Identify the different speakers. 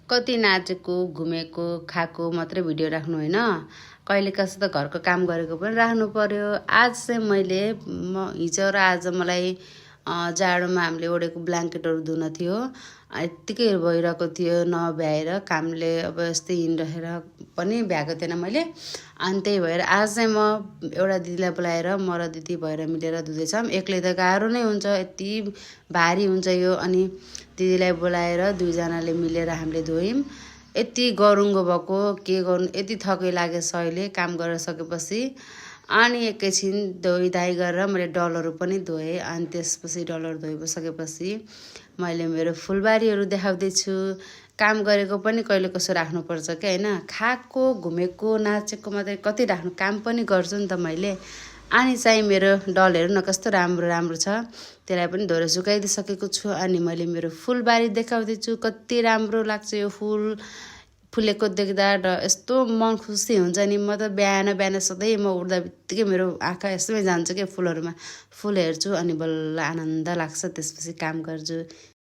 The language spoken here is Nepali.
Speaker 1: कति नाचेको घुमेको खाएको मात्रै भिडियो राख्नु होइन, कहिले कसो त घरको काम गरेको पनि राख्नु पर्यो। आज चाहिँ मैले हिजो र आज मलाई जाडोमा हामीले ओढेको ब्ल्याङ्केटहरू धुन थियो, यत्तिकै भइरहेको थियो नभ्याएर, कामले अब यस्तै हिँडिरहेर पनि भ्याएको थिएन मैले। अनि त्यही भएर आज चाहिँ म एउटा दिदीलाई बोलाएर म र दिदी भएर मिलेर धुँदैछौँ। एक्लै त गाह्रो नै हुन्छ, यति भारी हुन्छ यो। अनि दिदीलाई बोलाएर दुईजनाले मिलेर हामीले धोयौँ। यति गरुङ्गो भएको के गर्नु, यति थकै लागेछ अहिले काम गरेर सकेपछि। अनि एकैछिन धोइधाइ गरेर मैले डलहरू पनि धोएँ। अनि त्यसपछि डलर धोइसकेपछि मैले मेरो फुलबारीहरू देखाउँदैछु। काम गरेको पनि कहिले कसो राख्नुपर्छ क्या होइन, खाएको घुमेको नाचेको मात्रै कति राख्नु, काम पनि गर्छु नि त मैले। अनि चाहिँ मेरो डल हेर्नु न कस्तो राम्रो राम्रो छ, त्यसलाई पनि धोएर सुकाइदिइसकेको छु। अनि मैले मेरो फुलबारी देखाउँदैछु, कति राम्रो लाग्छ यो फुल फुलेको देख्दा। र यस्तो मन खुसी हुन्छ नि, म त बिहान बिहान सधैँ म उठ्दा बित्तिकै मेरो आँखा यस्तोमै जान्छ क्या फुलहरूमा। फुल हेर्छु अनि बल्ल आनन्द लाग्छ, त्यसपछि काम गर्छु।